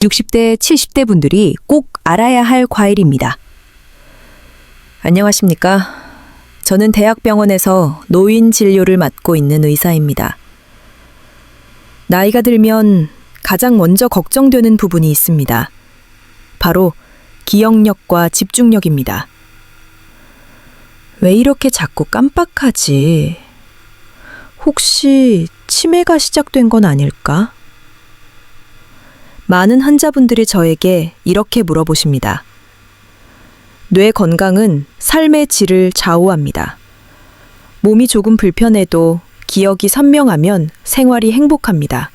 60대, 70대 분들이 꼭 알아야 할 과일입니다. 안녕하십니까? 저는 대학병원에서 노인 진료를 맡고 있는 의사입니다. 나이가 들면 가장 먼저 걱정되는 부분이 있습니다. 바로 기억력과 집중력입니다. 왜 이렇게 자꾸 깜빡하지? 혹시 치매가 시작된 건 아닐까? 많은 환자분들이 저에게 이렇게 물어보십니다. 뇌 건강은 삶의 질을 좌우합니다. 몸이 조금 불편해도 기억이 선명하면 생활이 행복합니다.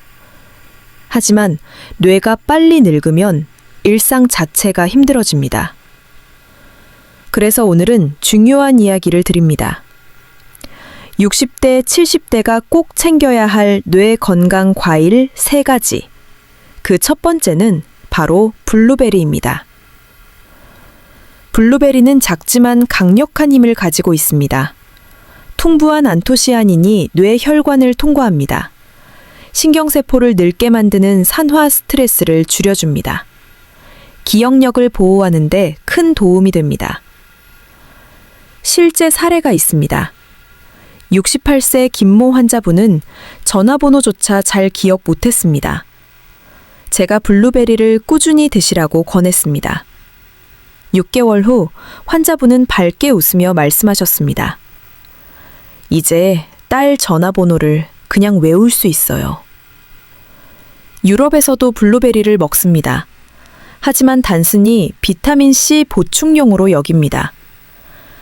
하지만 뇌가 빨리 늙으면 일상 자체가 힘들어집니다. 그래서 오늘은 중요한 이야기를 드립니다. 60대, 70대가 꼭 챙겨야 할 뇌 건강 과일 3가지. 그 첫 번째는 바로 블루베리입니다. 블루베리는 작지만 강력한 힘을 가지고 있습니다. 풍부한 안토시아닌이 뇌 혈관을 통과합니다. 신경세포를 늙게 만드는 산화 스트레스를 줄여줍니다. 기억력을 보호하는 데 큰 도움이 됩니다. 실제 사례가 있습니다. 68세 김모 환자분은 전화번호조차 잘 기억 못했습니다. 제가 블루베리를 꾸준히 드시라고 권했습니다. 6개월 후 환자분은 밝게 웃으며 말씀하셨습니다. 이제 딸 전화번호를 그냥 외울 수 있어요. 유럽에서도 블루베리를 먹습니다. 하지만 단순히 비타민C 보충용으로 여깁니다.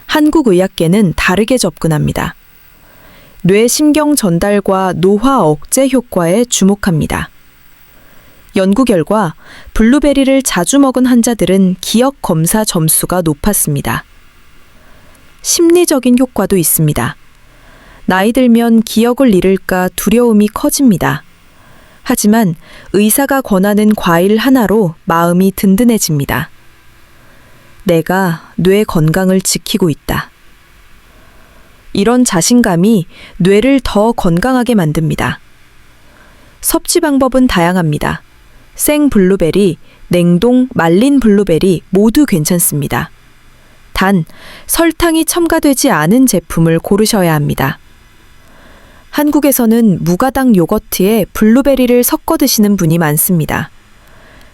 한국의학계는 다르게 접근합니다. 뇌 신경 전달과 노화 억제 효과에 주목합니다. 연구 결과 블루베리를 자주 먹은 환자들은 기억 검사 점수가 높았습니다. 심리적인 효과도 있습니다. 나이 들면 기억을 잃을까 두려움이 커집니다. 하지만 의사가 권하는 과일 하나로 마음이 든든해집니다. 내가 뇌 건강을 지키고 있다. 이런 자신감이 뇌를 더 건강하게 만듭니다. 섭취 방법은 다양합니다. 생 블루베리, 냉동, 말린 블루베리 모두 괜찮습니다. 단, 설탕이 첨가되지 않은 제품을 고르셔야 합니다. 한국에서는 무가당 요거트에 블루베리를 섞어 드시는 분이 많습니다.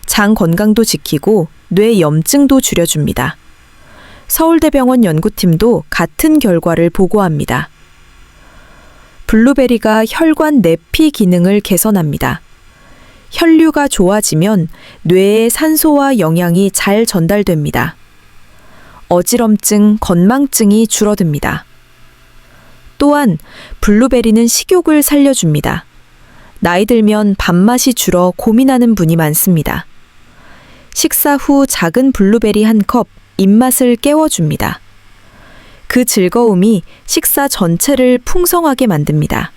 장 건강도 지키고 뇌 염증도 줄여줍니다. 서울대병원 연구팀도 같은 결과를 보고합니다. 블루베리가 혈관 내피 기능을 개선합니다. 혈류가 좋아지면 뇌에 산소와 영양이 잘 전달됩니다. 어지럼증, 건망증이 줄어듭니다. 또한 블루베리는 식욕을 살려줍니다. 나이 들면 밥맛이 줄어 고민하는 분이 많습니다. 식사 후 작은 블루베리 한 컵, 입맛을 깨워줍니다. 그 즐거움이 식사 전체를 풍성하게 만듭니다.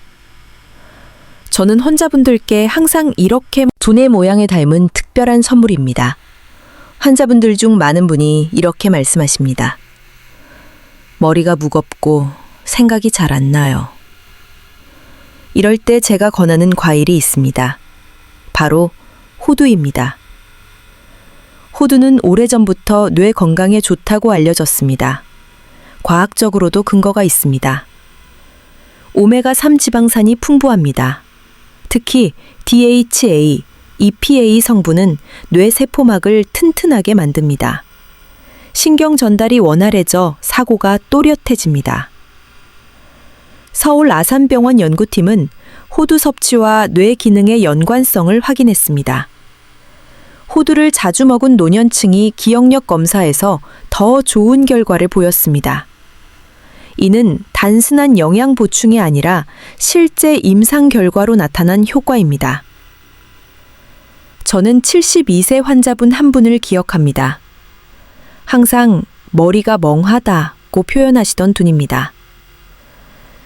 저는 환자분들께 항상 이렇게 두뇌 모양을 닮은 특별한 선물입니다. 환자분들 중 많은 분이 이렇게 말씀하십니다. 머리가 무겁고 생각이 잘 안 나요. 이럴 때 제가 권하는 과일이 있습니다. 바로 호두입니다. 호두는 오래전부터 뇌 건강에 좋다고 알려졌습니다. 과학적으로도 근거가 있습니다. 오메가3 지방산이 풍부합니다. 특히 DHA, EPA 성분은 뇌 세포막을 튼튼하게 만듭니다. 신경 전달이 원활해져 사고가 또렷해집니다. 서울 아산병원 연구팀은 호두 섭취와 뇌 기능의 연관성을 확인했습니다. 호두를 자주 먹은 노년층이 기억력 검사에서 더 좋은 결과를 보였습니다. 이는 단순한 영양 보충이 아니라 실제 임상 결과로 나타난 효과입니다. 저는 72세 환자분 한 분을 기억합니다. 항상 머리가 멍하다고 표현하시던 분입니다.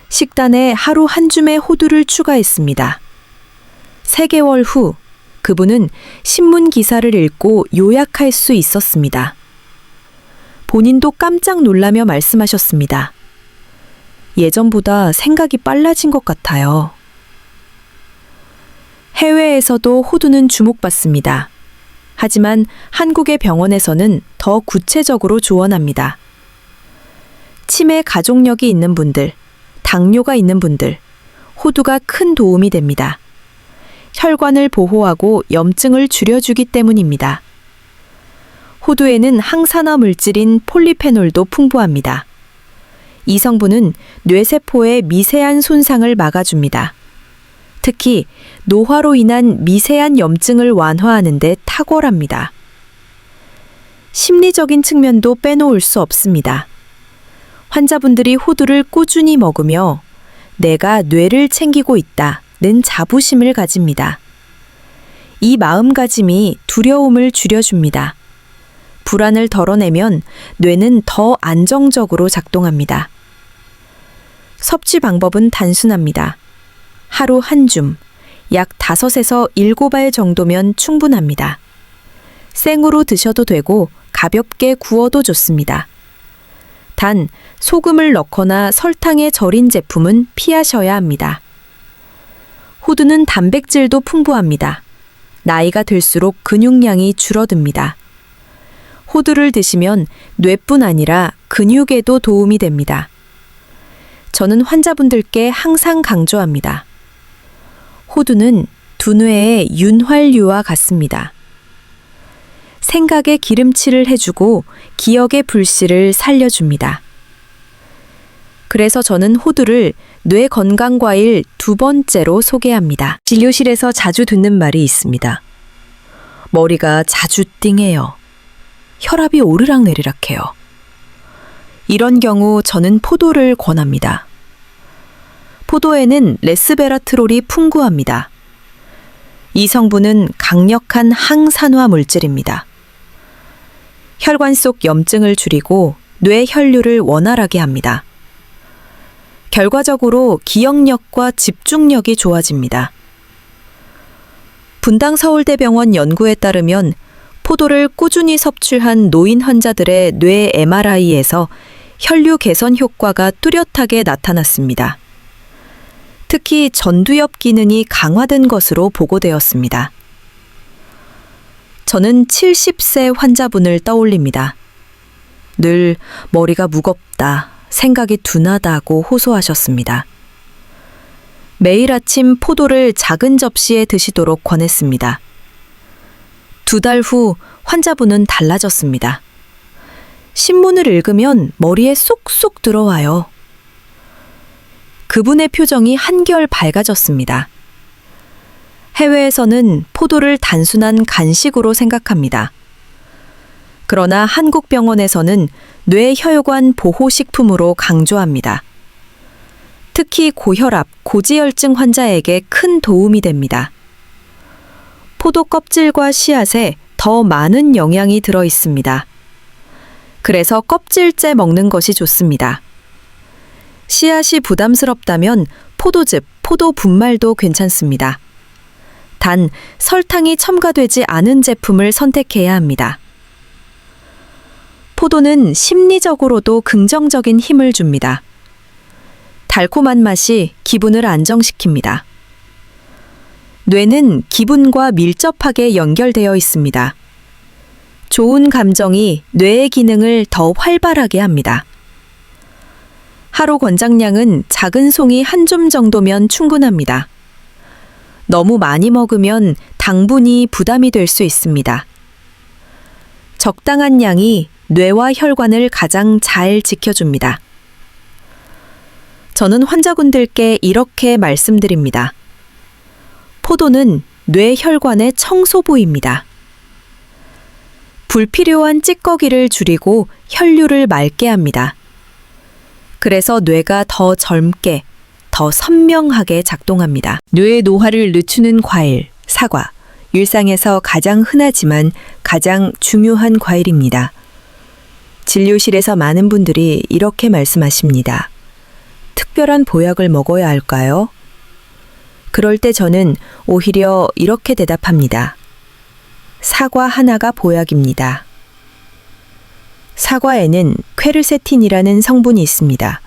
식단에 하루 한 줌의 호두를 추가했습니다. 3개월 후 그분은 신문 기사를 읽고 요약할 수 있었습니다. 본인도 깜짝 놀라며 말씀하셨습니다. 예전보다 생각이 빨라진 것 같아요. 해외에서도 호두는 주목받습니다. 하지만 한국의 병원에서는 더 구체적으로 조언합니다. 치매 가족력이 있는 분들, 당뇨가 있는 분들, 호두가 큰 도움이 됩니다. 혈관을 보호하고 염증을 줄여주기 때문입니다. 호두에는 항산화 물질인 폴리페놀도 풍부합니다. 이 성분은 뇌세포의 미세한 손상을 막아줍니다. 특히 노화로 인한 미세한 염증을 완화하는 데 탁월합니다. 심리적인 측면도 빼놓을 수 없습니다. 환자분들이 호두를 꾸준히 먹으며 내가 뇌를 챙기고 있다는 자부심을 가집니다. 이 마음가짐이 두려움을 줄여줍니다. 불안을 덜어내면 뇌는 더 안정적으로 작동합니다. 섭취 방법은 단순합니다. 하루 한 줌, 약 5에서 7알 정도면 충분합니다. 생으로 드셔도 되고 가볍게 구워도 좋습니다. 단, 소금을 넣거나 설탕에 절인 제품은 피하셔야 합니다. 호두는 단백질도 풍부합니다. 나이가 들수록 근육량이 줄어듭니다. 호두를 드시면 뇌뿐 아니라 근육에도 도움이 됩니다. 저는 환자분들께 항상 강조합니다. 호두는 두뇌의 윤활유와 같습니다. 생각의 기름칠을 해주고 기억의 불씨를 살려줍니다. 그래서 저는 호두를 뇌 건강 과일 2번째로 소개합니다. 진료실에서 자주 듣는 말이 있습니다. 머리가 자주 띵해요. 혈압이 오르락내리락해요. 이런 경우 저는 포도를 권합니다. 포도에는 레스베라트롤이 풍부합니다. 이 성분은 강력한 항산화 물질입니다. 혈관 속 염증을 줄이고 뇌 혈류를 원활하게 합니다. 결과적으로 기억력과 집중력이 좋아집니다. 분당서울대병원 연구에 따르면 포도를 꾸준히 섭취한 노인 환자들의 뇌 MRI에서 혈류 개선 효과가 뚜렷하게 나타났습니다. 특히 전두엽 기능이 강화된 것으로 보고되었습니다. 저는 70세 환자분을 떠올립니다. 늘 머리가 무겁다, 생각이 둔하다고 호소하셨습니다. 매일 아침 포도를 작은 접시에 드시도록 권했습니다. 2달 후 환자분은 달라졌습니다. 신문을 읽으면 머리에 쏙쏙 들어와요. 그분의 표정이 한결 밝아졌습니다. 해외에서는 포도를 단순한 간식으로 생각합니다. 그러나 한국 병원에서는 뇌혈관 보호식품으로 강조합니다. 특히 고혈압, 고지혈증 환자에게 큰 도움이 됩니다. 포도 껍질과 씨앗에 더 많은 영양이 들어 있습니다. 그래서 껍질째 먹는 것이 좋습니다. 씨앗이 부담스럽다면 포도즙, 포도 분말도 괜찮습니다. 단, 설탕이 첨가되지 않은 제품을 선택해야 합니다. 포도는 심리적으로도 긍정적인 힘을 줍니다. 달콤한 맛이 기분을 안정시킵니다. 뇌는 기분과 밀접하게 연결되어 있습니다. 좋은 감정이 뇌의 기능을 더 활발하게 합니다. 하루 권장량은 작은 송이 한 줌 정도면 충분합니다. 너무 많이 먹으면 당분이 부담이 될 수 있습니다. 적당한 양이 뇌와 혈관을 가장 잘 지켜줍니다. 저는 환자분들께 이렇게 말씀드립니다. 포도는 뇌 혈관의 청소부입니다. 불필요한 찌꺼기를 줄이고 혈류를 맑게 합니다. 그래서 뇌가 더 젊게, 더 선명하게 작동합니다. 뇌의 노화를 늦추는 과일, 사과. 일상에서 가장 흔하지만 가장 중요한 과일입니다. 진료실에서 많은 분들이 이렇게 말씀하십니다. 특별한 보약을 먹어야 할까요? 그럴 때 저는 오히려 이렇게 대답합니다. 사과 하나가 보약입니다. 사과에는 퀘르세틴이라는 성분이 있습니다.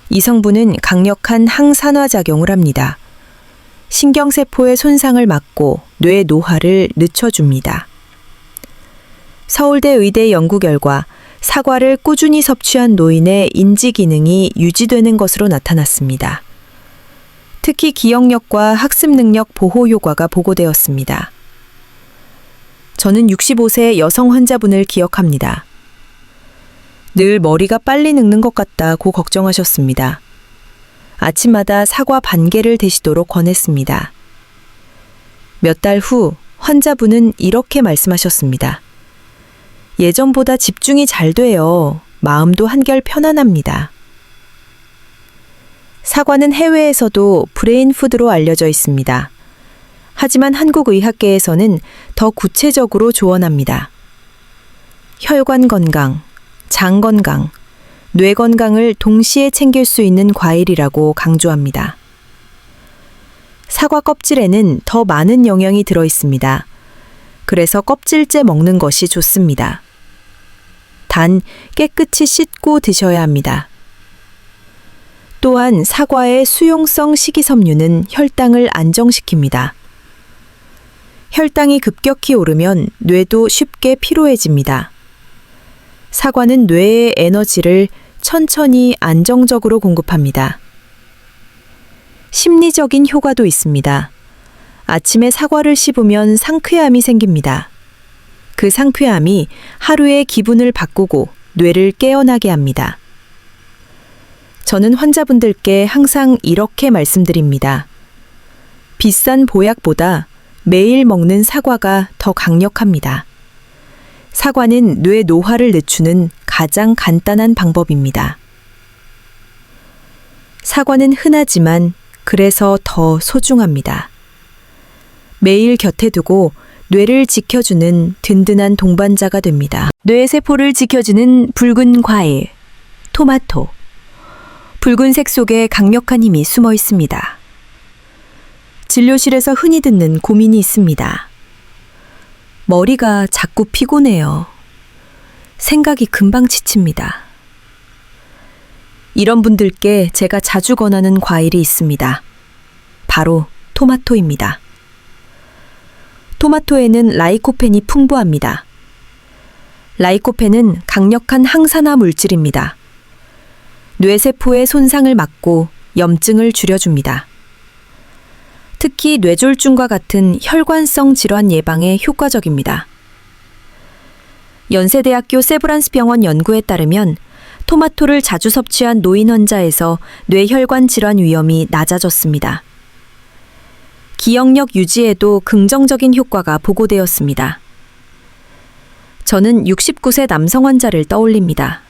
이 성분은 강력한 항산화 작용을 합니다. 신경세포의 손상을 막고 뇌 노화를 늦춰줍니다. 서울대 의대 연구 결과 사과를 꾸준히 섭취한 노인의 인지 기능이 유지되는 것으로 나타났습니다. 특히 기억력과 학습 능력 보호 효과가 보고되었습니다. 저는 65세 여성 환자분을 기억합니다. 늘 머리가 빨리 늙는 것 같다고 걱정하셨습니다. 아침마다 사과 반 개를 드시도록 권했습니다. 몇 달 후 환자분은 이렇게 말씀하셨습니다. 예전보다 집중이 잘 돼요. 마음도 한결 편안합니다. 사과는 해외에서도 브레인 푸드로 알려져 있습니다. 하지만 한국 의학계에서는 더 구체적으로 조언합니다. 혈관 건강, 장 건강, 뇌 건강을 동시에 챙길 수 있는 과일이라고 강조합니다. 사과 껍질에는 더 많은 영양이 들어 있습니다. 그래서 껍질째 먹는 것이 좋습니다. 단 깨끗이 씻고 드셔야 합니다. 또한 사과의 수용성 식이섬유는 혈당을 안정시킵니다. 혈당이 급격히 오르면 뇌도 쉽게 피로해집니다. 사과는 뇌의 에너지를 천천히 안정적으로 공급합니다. 심리적인 효과도 있습니다. 아침에 사과를 씹으면 상쾌함이 생깁니다. 그 상쾌함이 하루의 기분을 바꾸고 뇌를 깨어나게 합니다. 저는 환자분들께 항상 이렇게 말씀드립니다. 비싼 보약보다 매일 먹는 사과가 더 강력합니다. 사과는 뇌 노화를 늦추는 가장 간단한 방법입니다. 사과는 흔하지만 그래서 더 소중합니다. 매일 곁에 두고 뇌를 지켜주는 든든한 동반자가 됩니다. 뇌세포를 지켜주는 붉은 과일, 토마토. 붉은색 속에 강력한 힘이 숨어 있습니다. 진료실에서 흔히 듣는 고민이 있습니다. 머리가 자꾸 피곤해요. 생각이 금방 지칩니다. 이런 분들께 제가 자주 권하는 과일이 있습니다. 바로 토마토입니다. 토마토에는 라이코펜이 풍부합니다. 라이코펜은 강력한 항산화 물질입니다. 뇌세포의 손상을 막고 염증을 줄여줍니다. 특히 뇌졸중과 같은 혈관성 질환 예방에 효과적입니다. 연세대학교 세브란스 병원 연구에 따르면 토마토를 자주 섭취한 노인 환자에서 뇌혈관 질환 위험이 낮아졌습니다. 기억력 유지에도 긍정적인 효과가 보고되었습니다. 저는 69세 남성 환자를 떠올립니다.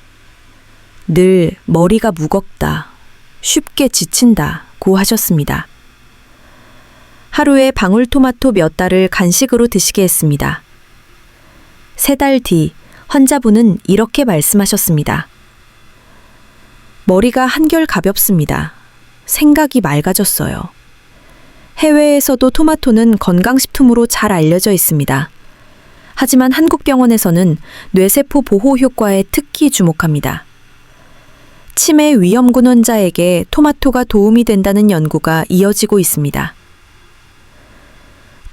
늘 머리가 무겁다, 쉽게 지친다고 하셨습니다. 하루에 방울토마토 몇 달을 간식으로 드시게 했습니다. 3달 뒤 환자분은 이렇게 말씀하셨습니다. 머리가 한결 가볍습니다. 생각이 맑아졌어요. 해외에서도 토마토는 건강식품으로 잘 알려져 있습니다. 하지만 한국 병원에서는 뇌세포 보호 효과에 특히 주목합니다. 치매 위험군 환자에게 토마토가 도움이 된다는 연구가 이어지고 있습니다.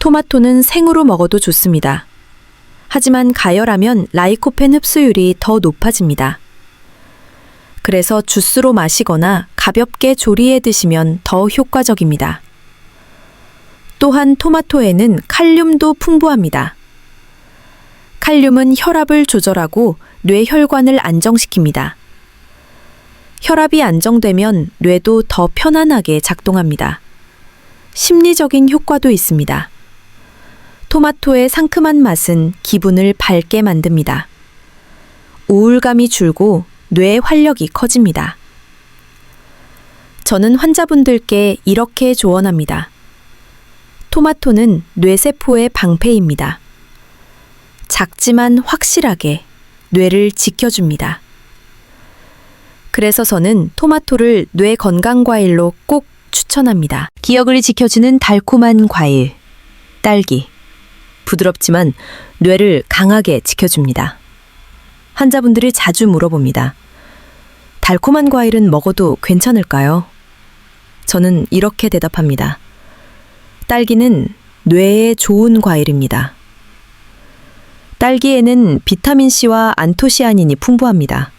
토마토는 생으로 먹어도 좋습니다. 하지만 가열하면 라이코펜 흡수율이 더 높아집니다. 그래서 주스로 마시거나 가볍게 조리해 드시면 더 효과적입니다. 또한 토마토에는 칼륨도 풍부합니다. 칼륨은 혈압을 조절하고 뇌혈관을 안정시킵니다. 혈압이 안정되면 뇌도 더 편안하게 작동합니다. 심리적인 효과도 있습니다. 토마토의 상큼한 맛은 기분을 밝게 만듭니다. 우울감이 줄고 뇌의 활력이 커집니다. 저는 환자분들께 이렇게 조언합니다. 토마토는 뇌세포의 방패입니다. 작지만 확실하게 뇌를 지켜줍니다. 그래서 저는 토마토를 뇌 건강 과일로 꼭 추천합니다. 기억을 지켜주는 달콤한 과일, 딸기. 부드럽지만 뇌를 강하게 지켜줍니다. 환자분들이 자주 물어봅니다. 달콤한 과일은 먹어도 괜찮을까요? 저는 이렇게 대답합니다. 딸기는 뇌에 좋은 과일입니다. 딸기에는 비타민C와 안토시아닌이 풍부합니다.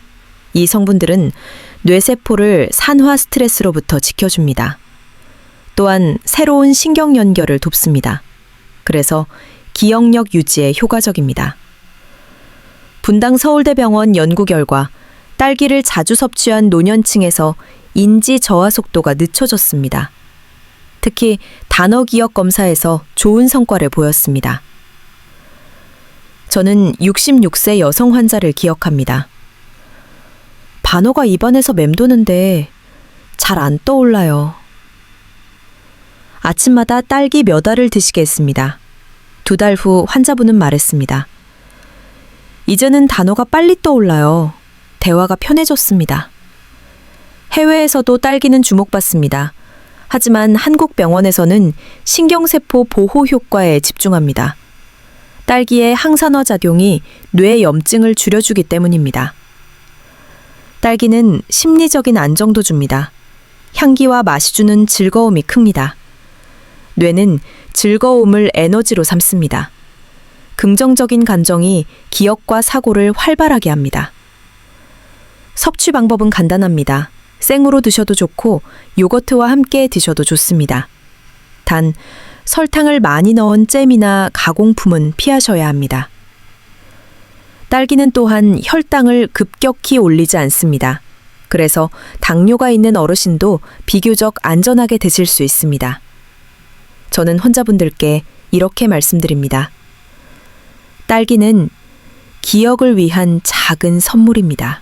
이 성분들은 뇌세포를 산화 스트레스로부터 지켜줍니다. 또한 새로운 신경 연결을 돕습니다. 그래서 기억력 유지에 효과적입니다. 분당 서울대병원 연구 결과 딸기를 자주 섭취한 노년층에서 인지 저하 속도가 늦춰졌습니다. 특히 단어 기억 검사에서 좋은 성과를 보였습니다. 저는 66세 여성 환자를 기억합니다. 반어가 입안에서 맴도는데 잘 안 떠올라요. 아침마다 딸기 몇 알을 드시게 했습니다. 2달 후 환자분은 말했습니다. 이제는 단어가 빨리 떠올라요. 대화가 편해졌습니다. 해외에서도 딸기는 주목받습니다. 하지만 한국 병원에서는 신경세포 보호 효과에 집중합니다. 딸기의 항산화 작용이 뇌 염증을 줄여주기 때문입니다. 딸기는 심리적인 안정도 줍니다. 향기와 맛이 주는 즐거움이 큽니다. 뇌는 즐거움을 에너지로 삼습니다. 긍정적인 감정이 기억과 사고를 활발하게 합니다. 섭취 방법은 간단합니다. 생으로 드셔도 좋고 요거트와 함께 드셔도 좋습니다. 단, 설탕을 많이 넣은 잼이나 가공품은 피하셔야 합니다. 딸기는 또한 혈당을 급격히 올리지 않습니다. 그래서 당뇨가 있는 어르신도 비교적 안전하게 드실 수 있습니다. 저는 환자분들께 이렇게 말씀드립니다. 딸기는 기억을 위한 작은 선물입니다.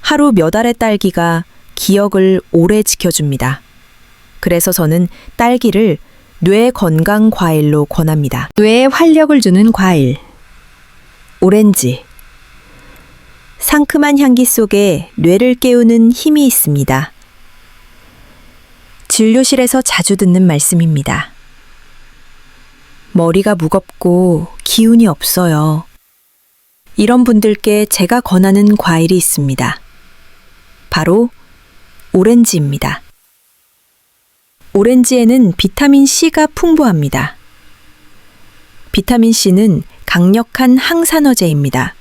하루 몇 알의 딸기가 기억을 오래 지켜줍니다. 그래서 저는 딸기를 뇌 건강 과일로 권합니다. 뇌에 활력을 주는 과일. 오렌지. 상큼한 향기 속에 뇌를 깨우는 힘이 있습니다. 진료실에서 자주 듣는 말씀입니다. 머리가 무겁고 기운이 없어요. 이런 분들께 제가 권하는 과일이 있습니다. 바로 오렌지입니다. 오렌지에는 비타민C가 풍부합니다. 비타민C는 강력한 항산화제입니다.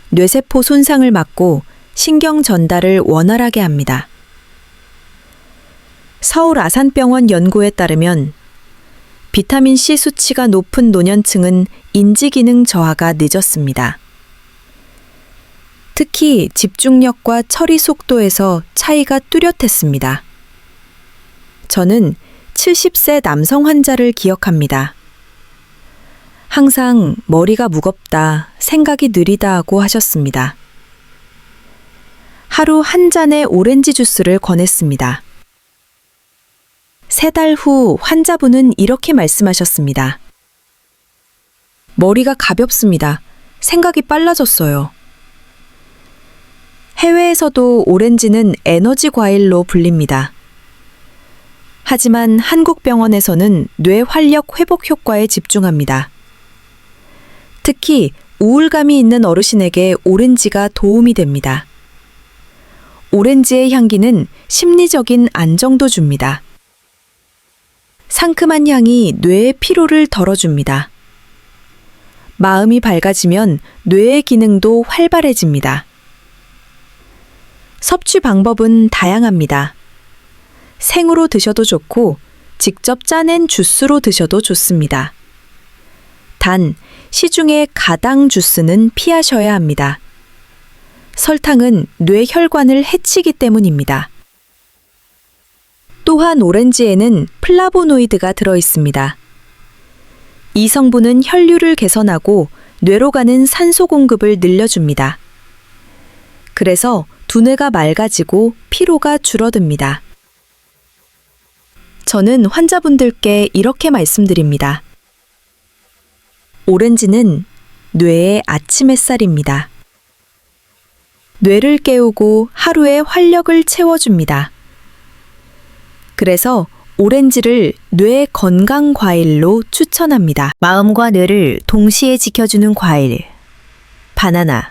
뇌세포 손상을 막고 신경 전달을 원활하게 합니다. 서울 아산병원 연구에 따르면 비타민C 수치가 높은 노년층은 인지기능 저하가 늦었습니다. 특히 집중력과 처리 속도에서 차이가 뚜렷했습니다. 저는 70세 남성 환자를 기억합니다. 항상 머리가 무겁다, 생각이 느리다 하고 하셨습니다. 하루 한 잔의 오렌지 주스를 권했습니다. 3달 후 환자분은 이렇게 말씀하셨습니다. 머리가 가볍습니다. 생각이 빨라졌어요. 해외에서도 오렌지는 에너지 과일로 불립니다. 하지만 한국 병원에서는 뇌 활력 회복 효과에 집중합니다. 특히 우울감이 있는 어르신에게 오렌지가 도움이 됩니다. 오렌지의 향기는 심리적인 안정도 줍니다. 상큼한 향이 뇌의 피로를 덜어줍니다. 마음이 밝아지면 뇌의 기능도 활발해집니다. 섭취 방법은 다양합니다. 생으로 드셔도 좋고 직접 짜낸 주스로 드셔도 좋습니다. 단, 시중의 가당 주스는 피하셔야 합니다. 설탕은 뇌 혈관을 해치기 때문입니다. 또한 오렌지에는 플라보노이드가 들어 있습니다. 이 성분은 혈류를 개선하고 뇌로 가는 산소 공급을 늘려줍니다. 그래서 두뇌가 맑아지고 피로가 줄어듭니다. 저는 환자분들께 이렇게 말씀드립니다. 오렌지는 뇌의 아침 햇살입니다. 뇌를 깨우고 하루의 활력을 채워줍니다. 그래서 오렌지를 뇌 건강 과일로 추천합니다. 마음과 뇌를 동시에 지켜주는 과일. 바나나.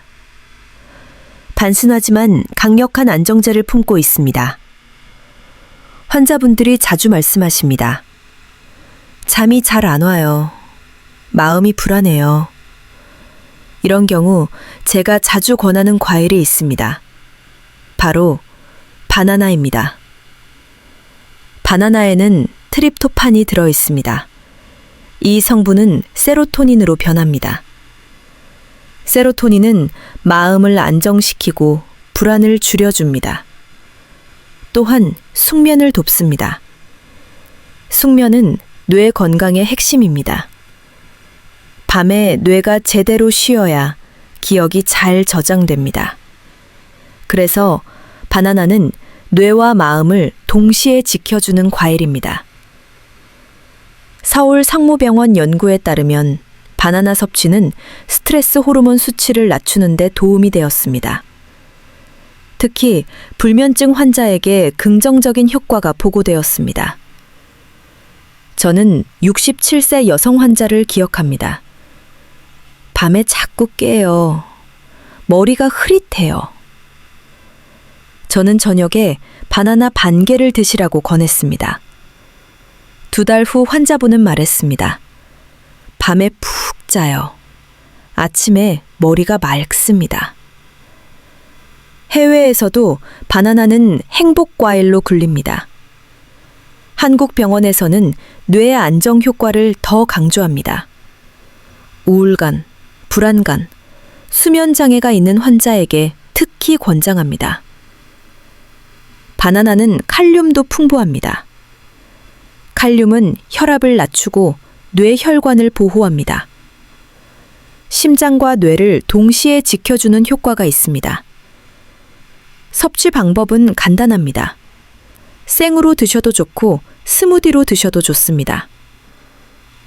단순하지만 강력한 안정제를 품고 있습니다. 환자분들이 자주 말씀하십니다. 잠이 잘 안 와요. 마음이 불안해요. 이런 경우 제가 자주 권하는 과일이 있습니다. 바로 바나나입니다. 바나나에는 트립토판이 들어 있습니다. 이 성분은 세로토닌으로 변합니다. 세로토닌은 마음을 안정시키고 불안을 줄여줍니다. 또한 숙면을 돕습니다. 숙면은 뇌 건강의 핵심입니다. 밤에 뇌가 제대로 쉬어야 기억이 잘 저장됩니다. 그래서 바나나는 뇌와 마음을 동시에 지켜주는 과일입니다. 서울 상무병원 연구에 따르면 바나나 섭취는 스트레스 호르몬 수치를 낮추는 데 도움이 되었습니다. 특히 불면증 환자에게 긍정적인 효과가 보고되었습니다. 저는 67세 여성 환자를 기억합니다. 밤에 자꾸 깨요. 머리가 흐릿해요. 저는 저녁에 바나나 반 개를 드시라고 권했습니다. 2달 후 환자분은 말했습니다. 밤에 푹 자요. 아침에 머리가 맑습니다. 해외에서도 바나나는 행복과일로 불립니다. 한국 병원에서는 뇌 안정 효과를 더 강조합니다. 우울감, 불안감, 수면 장애가 있는 환자에게 특히 권장합니다. 바나나는 칼륨도 풍부합니다. 칼륨은 혈압을 낮추고 뇌 혈관을 보호합니다. 심장과 뇌를 동시에 지켜주는 효과가 있습니다. 섭취 방법은 간단합니다. 생으로 드셔도 좋고 스무디로 드셔도 좋습니다.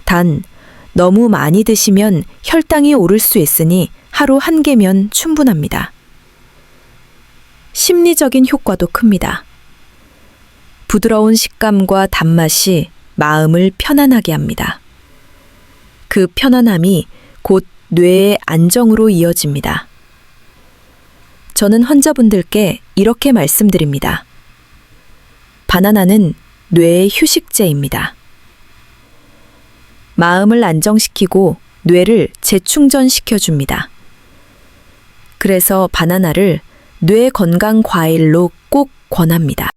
단, 너무 많이 드시면 혈당이 오를 수 있으니 하루 1개면 충분합니다. 심리적인 효과도 큽니다. 부드러운 식감과 단맛이 마음을 편안하게 합니다. 그 편안함이 곧 뇌의 안정으로 이어집니다. 저는 환자분들께 이렇게 말씀드립니다. 바나나는 뇌의 휴식제입니다. 마음을 안정시키고 뇌를 재충전시켜줍니다. 그래서 바나나를 뇌 건강 과일로 꼭 권합니다.